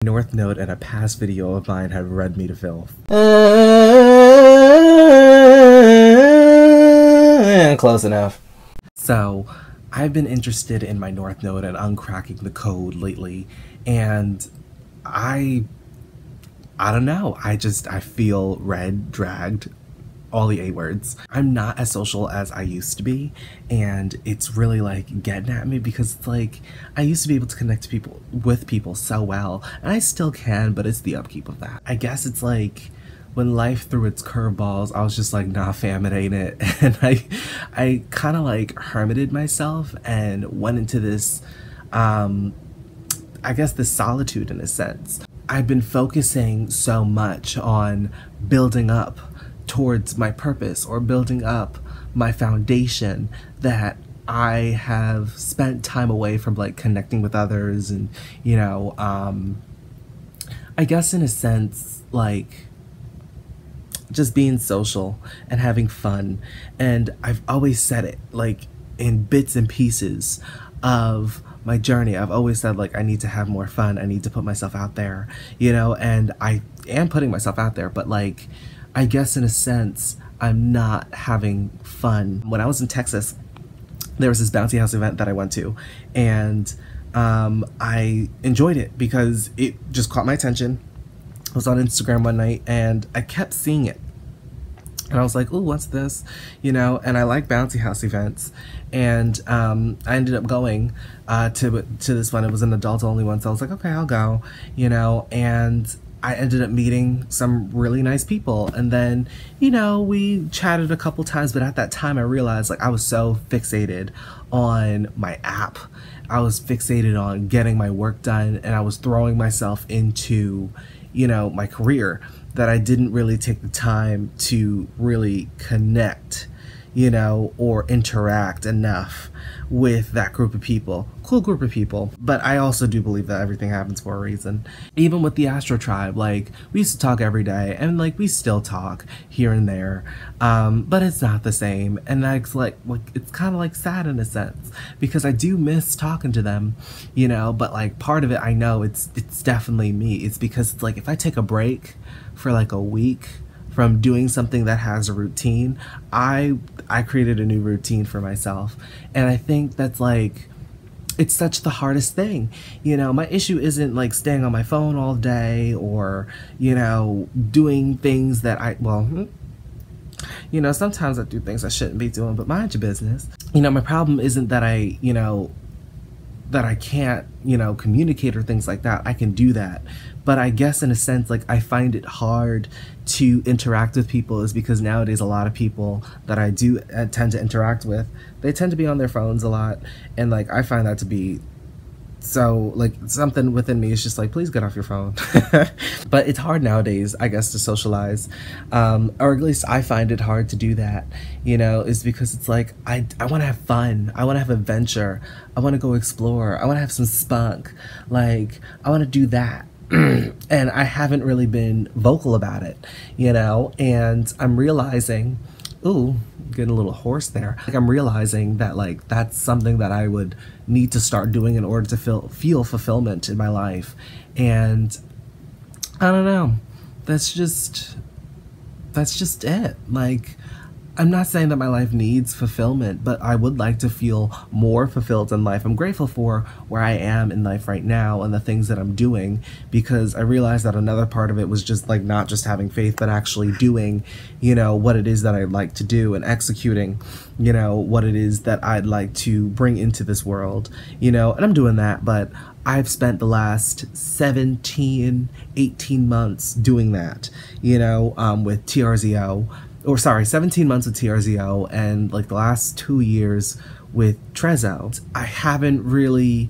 North Node and a past video of mine had read me to filth. Close enough. So, I've been interested in my North Node and uncracking the code lately, and I don't know, I feel read, dragged, all the A words. I'm not as social as I used to be, and it's really like getting at me because it's like I used to be able to connect to with people so well, and I still can, but it's the upkeep of that. I guess it's like when life threw its curveballs, I was just like, nah fam, it ain't it. And I kind of like hermited myself and went into this I guess this solitude in a sense. I've been focusing so much on building up towards my purpose or building up my foundation that I have spent time away from like connecting with others and, you know, I guess in a sense, like just being social and having fun. And I've always said it like in bits and pieces of my journey. I've always said like I need to have more fun. I need to put myself out there, you know, and I am putting myself out there, but like I guess in a sense, I'm not having fun. When I was in Texas, there was this bouncy house event that I went to, and I enjoyed it because it just caught my attention. I was on Instagram one night, and I kept seeing it. And I was like, ooh, what's this? You know, and I like bouncy house events. And I ended up going to this one. It was an adult-only one, so I was like, okay, I'll go, you know, and I ended up meeting some really nice people, and then, you know, we chatted a couple times, but at that time I realized like I was so fixated on my app. I was fixated on getting my work done, and I was throwing myself into, you know, my career that I didn't really take the time to really connect, you know, or interact enough with that group of people. Cool group of people. But I also do believe that everything happens for a reason. Even with the Astro Tribe, like we used to talk every day, and like we still talk here and there, but it's not the same. And that's like it's kind of like sad in a sense because I do miss talking to them, you know, but like part of it I know it's definitely me. It's because it's like if I take a break for like a week from doing something that has a routine, I created a new routine for myself. And I think that's like, it's such the hardest thing. You know, my issue isn't like staying on my phone all day or, you know, doing things that you know, sometimes I do things I shouldn't be doing, but mind your business. You know, my problem isn't that I can't, you know, communicate or things like that. I can do that. But I guess in a sense, like I find it hard to interact with people is because nowadays a lot of people that I do tend to interact with, they tend to be on their phones a lot. And like, I find that to be so like something within me is just like, please get off your phone. But it's hard nowadays, I guess, to socialize. Or at least I find it hard to do that, you know, is because it's like, I want to have fun. I want to have adventure. I want to go explore. I want to have some spunk. Like, I want to do that. And I haven't really been vocal about it, you know, and I'm realizing, ooh, getting a little hoarse there. Like I'm realizing that like that's something that I would need to start doing in order to feel fulfillment in my life. And I don't know, that's just it. Like, I'm not saying that my life needs fulfillment, but I would like to feel more fulfilled in life. I'm grateful for where I am in life right now and the things that I'm doing, because I realized that another part of it was just like not just having faith, but actually doing, you know, what it is that I'd like to do and executing, you know, what it is that I'd like to bring into this world, you know, and I'm doing that. But I've spent the last 18 months doing that, you know, with TRZO. Or sorry, 17 months with TRZO and like the last 2 years with Tresczo. I haven't really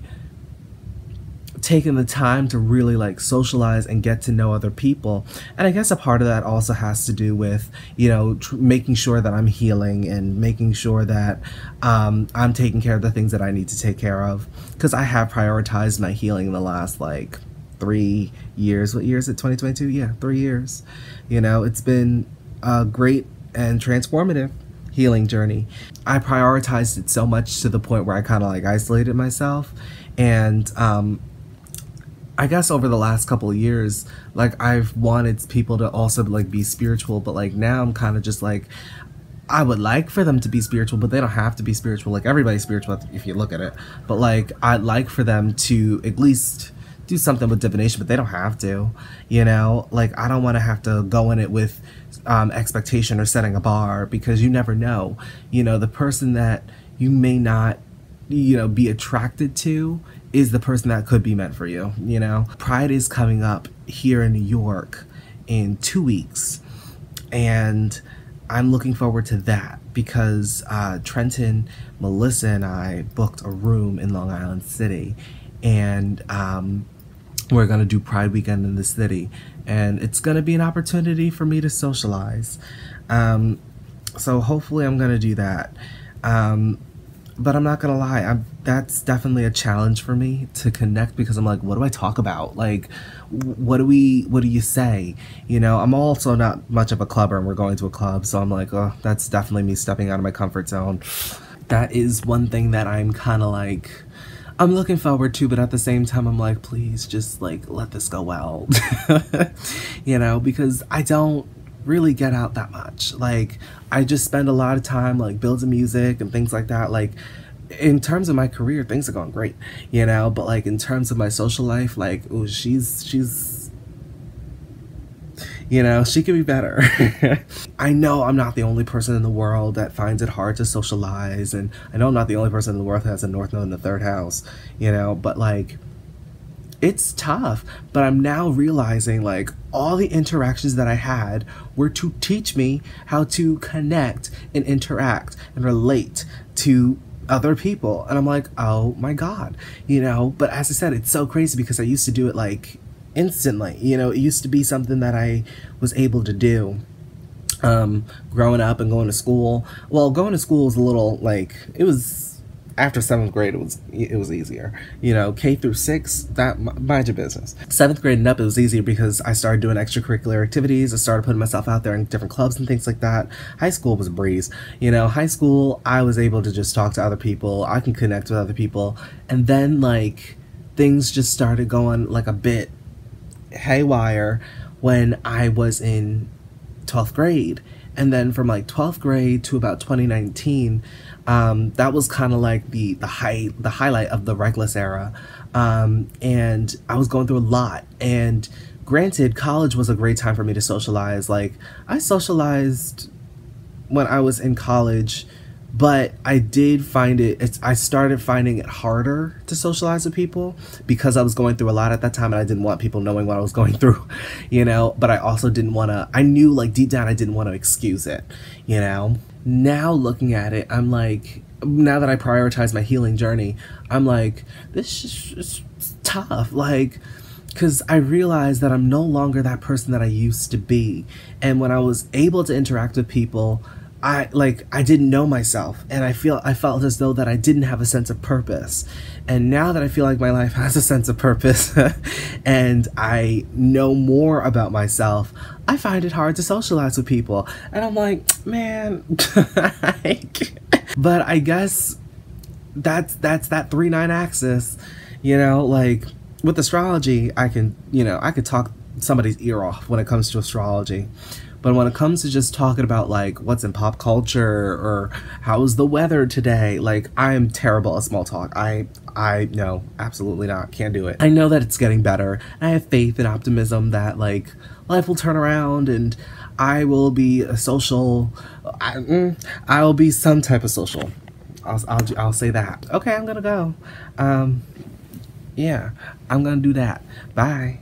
taken the time to really like socialize and get to know other people. And I guess a part of that also has to do with, you know, making sure that I'm healing and making sure that I'm taking care of the things that I need to take care of. Because I have prioritized my healing in the last like 3 years. What year is it? 2022? Yeah, 3 years. You know, it's been a great and transformative healing journey. I prioritized it so much to the point where I kind of like isolated myself, and I guess over the last couple of years, like I've wanted people to also like be spiritual, but like now I'm kind of just like, I would like for them to be spiritual, but they don't have to be spiritual. Like everybody's spiritual if you look at it. But like I'd like for them to at least do something with divination, but they don't have to, you know? Like I don't want to have to go in it with expectation or setting a bar, because you never know. You know, the person that you may not, you know, be attracted to is the person that could be meant for you, you know? Pride is coming up here in New York in 2 weeks, and I'm looking forward to that because Trenton, Melissa, and I booked a room in Long Island City, and we're gonna do Pride Weekend in the city, and it's gonna be an opportunity for me to socialize. So hopefully I'm gonna do that. But I'm not gonna lie, that's definitely a challenge for me to connect, because I'm like, what do I talk about? Like, what do you say? You know, I'm also not much of a clubber, and we're going to a club, so I'm like, oh, that's definitely me stepping out of my comfort zone. That is one thing that I'm kind of like, I'm looking forward to, but at the same time, I'm like, please just like, let this go well. You know, because I don't really get out that much. Like I just spend a lot of time like building music and things like that. Like in terms of my career, things are going great, you know, but like in terms of my social life, like, oh, she's you know, she could be better. I know I'm not the only person in the world that finds it hard to socialize, and I know I'm not the only person in the world that has a North Node in the 3rd house, you know, but like it's tough. But I'm now realizing like all the interactions that I had were to teach me how to connect and interact and relate to other people. And I'm like, oh my God, you know, but as I said, it's so crazy because I used to do it like instantly, you know, it used to be something that I was able to do growing up and going to school. Well, going to school was a little like, it was after 7th grade, it was easier, you know. K through 6, that mind your business. 7th grade and up, it was easier because I started doing extracurricular activities. I started putting myself out there in different clubs and things like that. High school was a breeze, you know. High school, I was able to just talk to other people. I can connect with other people, and then like things just started going like a bit haywire when I was in 12th grade. And then from like 12th grade to about 2019, that was kind of like the highlight of the reckless era. And I was going through a lot. And granted, college was a great time for me to socialize. Like I socialized when I was in college, but I did find I started finding it harder to socialize with people because I was going through a lot at that time, and I didn't want people knowing what I was going through, you know, but I also didn't want to, I knew like deep down I didn't want to excuse it, you know. Now looking at it, I'm like, now that I prioritize my healing journey, I'm like, this is tough, like, because I realized that I'm no longer that person that I used to be. And when I was able to interact with people, I didn't know myself, and I felt as though that I didn't have a sense of purpose. And now that I feel like my life has a sense of purpose and I know more about myself, I find it hard to socialize with people. And I'm like, man, but I guess that's that 3-9 axis, you know. Like with astrology, I could talk somebody's ear off when it comes to astrology. But when it comes to just talking about like what's in pop culture or how's the weather today, like I am terrible at small talk. I no, absolutely not. Can't do it. I know that it's getting better. I have faith and optimism that like life will turn around and I will be a social. I'll be some type of social. I'll say that. Okay, I'm gonna go. Yeah, I'm gonna do that. Bye.